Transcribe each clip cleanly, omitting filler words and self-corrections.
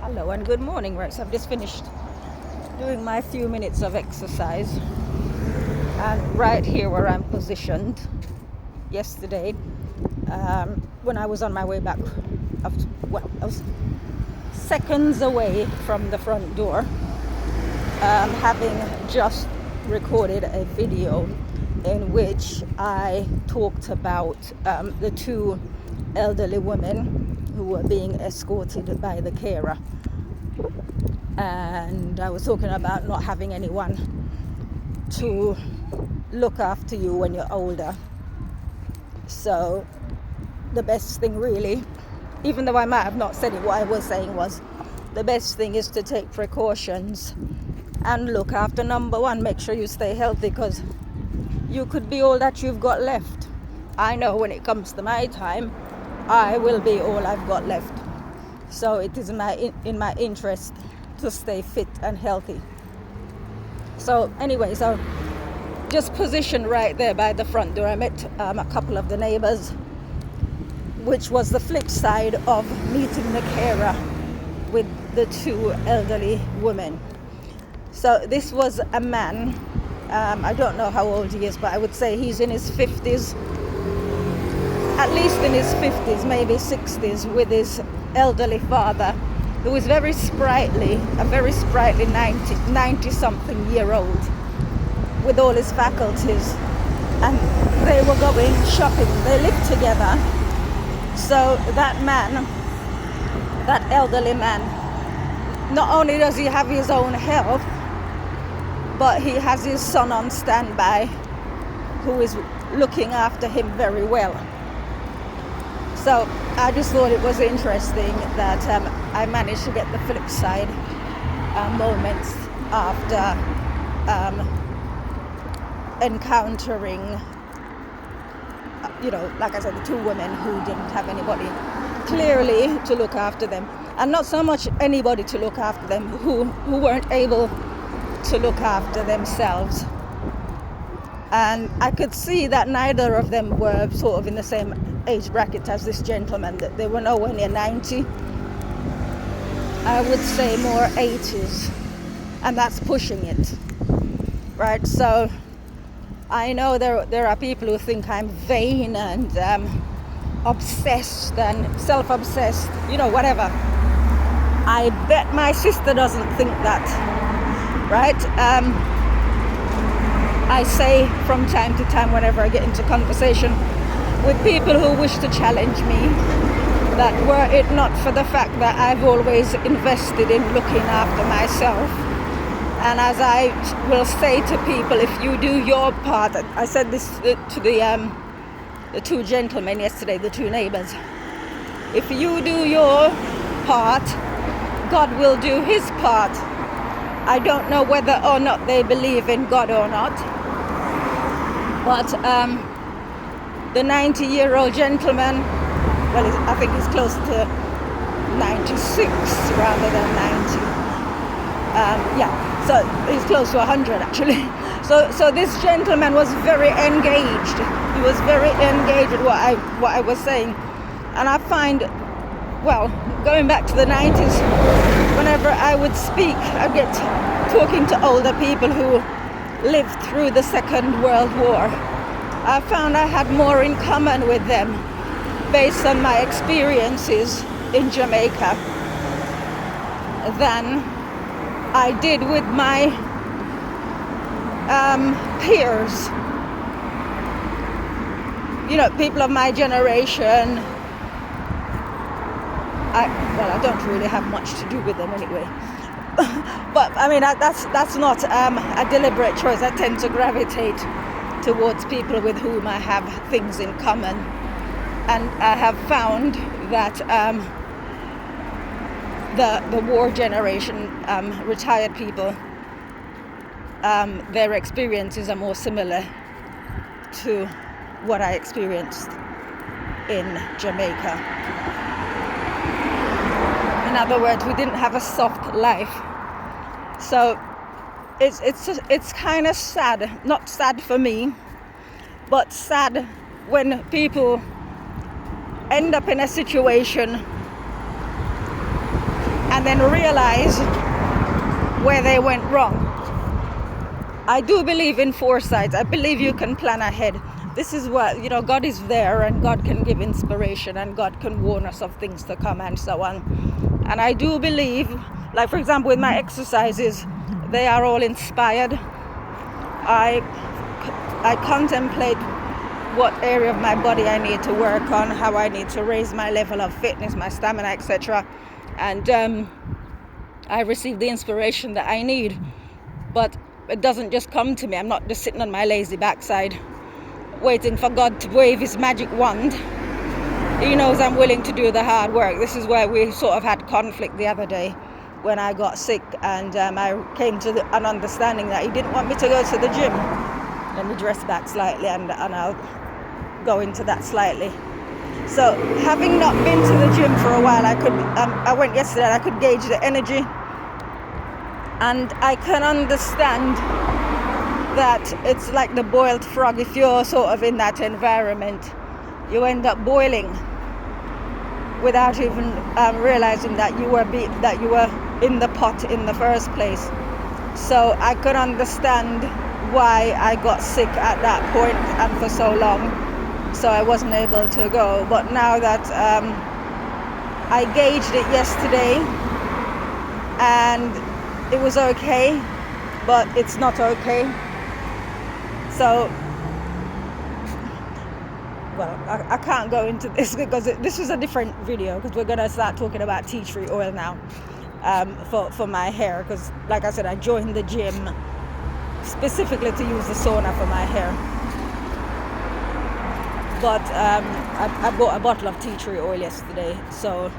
Hello and good morning, Rex. I've just finished doing my few minutes of exercise, and right here where I'm positioned yesterday, when I was on my way back, I was seconds away from the front door, having just recorded a video in which I talked about the two elderly women who were being escorted by the carer. And I was talking about not having anyone to look after you when you're older. So the best thing really, even though I might have not said it, what I was saying was the best thing is to take precautions and look after, number one, make sure you stay healthy, because you could be all that you've got left. I know when it comes to my time, I will be all I've got left. So it is in my interest to stay fit and healthy. So anyway, so just positioned right there by the front door, I met a couple of the neighbors, which was the flip side of meeting the carer with the two elderly women. So this was a man, I don't know how old he is, but I would say he's in his 50s, at least in his 50s, maybe 60s, with his elderly father, who is very sprightly, a very sprightly 90-something year old, with all his faculties. And they were going shopping. They lived together. So that man, that elderly man, not only does he have his own health, but he has his son on standby who is looking after him very well. So I just thought it was interesting that I managed to get the flip side moments after encountering, like I said, the two women who didn't have anybody clearly to look after them. And not so much anybody to look after them, who weren't able to look after themselves. And I could see that neither of them were sort of in the same age bracket as this gentleman, that they were nowhere near 90. I would say more 80s, and that's pushing it, right? So I know there are people who think I'm vain and obsessed and self-obsessed, whatever. I bet my sister doesn't think that, right? I say from time to time, whenever I get into conversation with people who wish to challenge me, that were it not for the fact that I've always invested in looking after myself, and as I will say to people, if you do your part, I said this to the two gentlemen yesterday, the two neighbors, if you do your part, God will do his part. I don't know whether or not they believe in God or not, but the 90-year-old gentleman, well, I think he's close to 96 rather than 90. So he's close to 100 actually. So this gentleman was very engaged. He was very engaged with what I was saying, and I find, well, going back to the 90s, whenever I would speak, I'd get talking to older people who lived through the Second World War. I found I had more in common with them based on my experiences in Jamaica than I did with my peers. People of my generation. I don't really have much to do with them anyway. But I mean, that's not a deliberate choice. I tend to gravitate towards people with whom I have things in common, and I have found that the war generation, retired people, their experiences are more similar to what I experienced in Jamaica. In other words, we didn't have a soft life. So it's kind of sad, not sad for me, but sad when people end up in a situation and then realize where they went wrong. I do believe in foresight. I believe you can plan ahead. This is what, God is there, and God can give inspiration, and God can warn us of things to come and so on. And I do believe, like for example with my exercises, they are all inspired. I contemplate what area of my body I need to work on, how I need to raise my level of fitness, my stamina, etc. And I receive the inspiration that I need. But it doesn't just come to me. I'm not just sitting on my lazy backside waiting for God to wave his magic wand. He knows I'm willing to do the hard work. This is where we sort of had conflict the other day when I got sick, and I came to an understanding that he didn't want me to go to the gym. Let me dress back slightly, and I'll go into that slightly. So having not been to the gym for a while, I went yesterday and I could gauge the energy, and I can understand that it's like the boiled frog. If you're sort of in that environment, you end up boiling without even realizing that you were in the pot in the first place. So I could understand why I got sick at that point and for so long, so I wasn't able to go. But now that I gauged it yesterday, and it was okay, but it's not okay. So, well, I can't go into this because this is a different video, because we're going to start talking about tea tree oil now for my hair, because like I said, I joined the gym specifically to use the sauna for my hair. But I bought a bottle of tea tree oil yesterday, so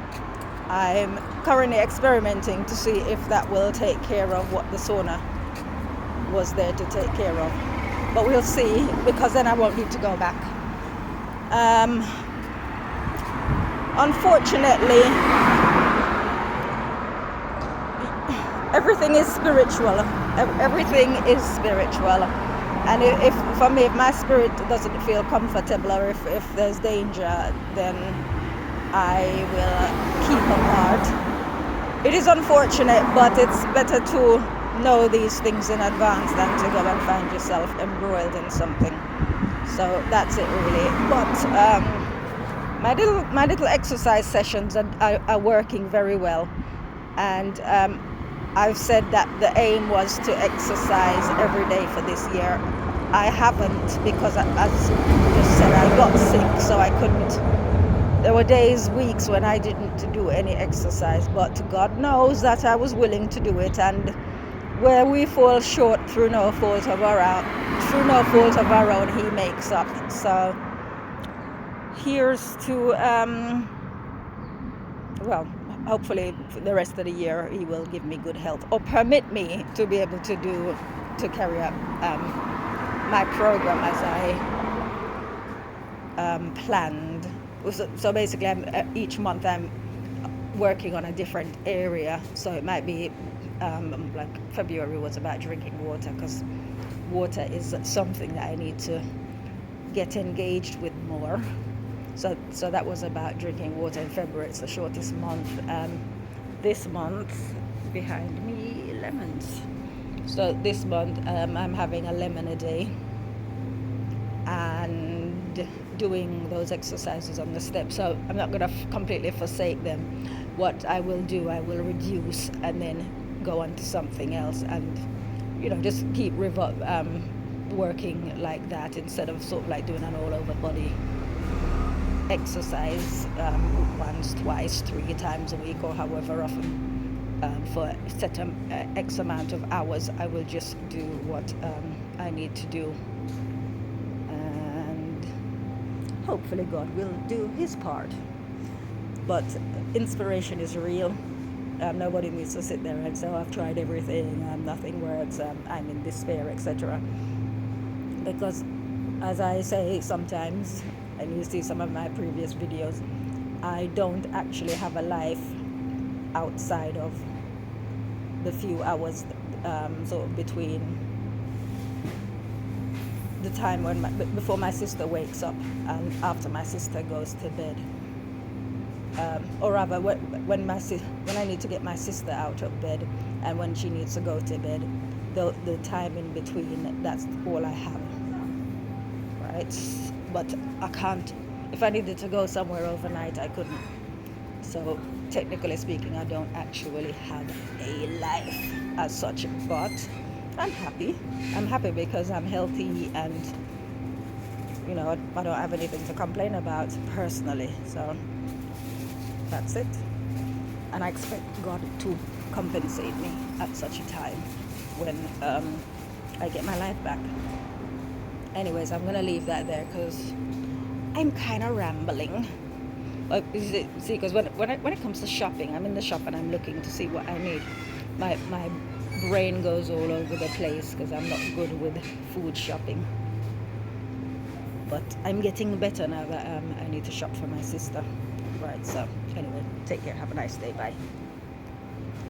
I'm currently experimenting to see if that will take care of what the sauna was there to take care of. But we'll see, because then I won't need to go back. Unfortunately, everything is spiritual. Everything is spiritual. And if for me, if my spirit doesn't feel comfortable, or if there's danger, then I will keep apart. It is unfortunate, but it's better to know these things in advance than to go and find yourself embroiled in something. So that's it really. But my little exercise sessions are working very well, and I've said that the aim was to exercise every day for this year. I haven't, because as just said, I got sick, so I couldn't. There were days, weeks when I didn't do any exercise, but God knows that I was willing to do it, and where we fall short through no fault of our own, he makes up. So here's to hopefully for the rest of the year he will give me good health, or permit me to be able to carry out my program as I planned. So basically, each month I'm working on a different area. So it might be like February was about drinking water, because water is something that I need to get engaged with more. So that was about drinking water in February. It's the shortest month. This month, behind me, lemons. So this month I'm having a lemon a day and doing those exercises on the steps. So I'm not going to completely forsake them. What I will do, I will reduce and then go on to something else, and just keep working like that, instead of sort of like doing an all over body exercise once, twice, 3 times a week, or however often. For set X amount of hours, I will just do what I need to do, and hopefully God will do his part. But inspiration is real. Nobody needs to sit there and say, I've tried everything, nothing works, I'm in despair, etc. Because as I say sometimes, and you see some of my previous videos, I don't actually have a life outside of the few hours sort of between the time before my sister wakes up and after my sister goes to bed. or rather when I need to get my sister out of bed and when she needs to go to bed, the time in between, that's all I have, right? But I can't, if I needed to go somewhere overnight, I couldn't. So technically speaking, I don't actually have a life as such, but I'm happy. I'm happy because I'm healthy and I don't have anything to complain about personally. So that's it. And I expect God to compensate me at such a time when I get my life back. Anyways, I'm gonna leave that there because I'm kind of rambling. Like, see, because when it comes to shopping, I'm in the shop and I'm looking to see what I need. My brain goes all over the place because I'm not good with food shopping. But I'm getting better now that I need to shop for my sister. Right, so anyway, take care. Have a nice day. Bye.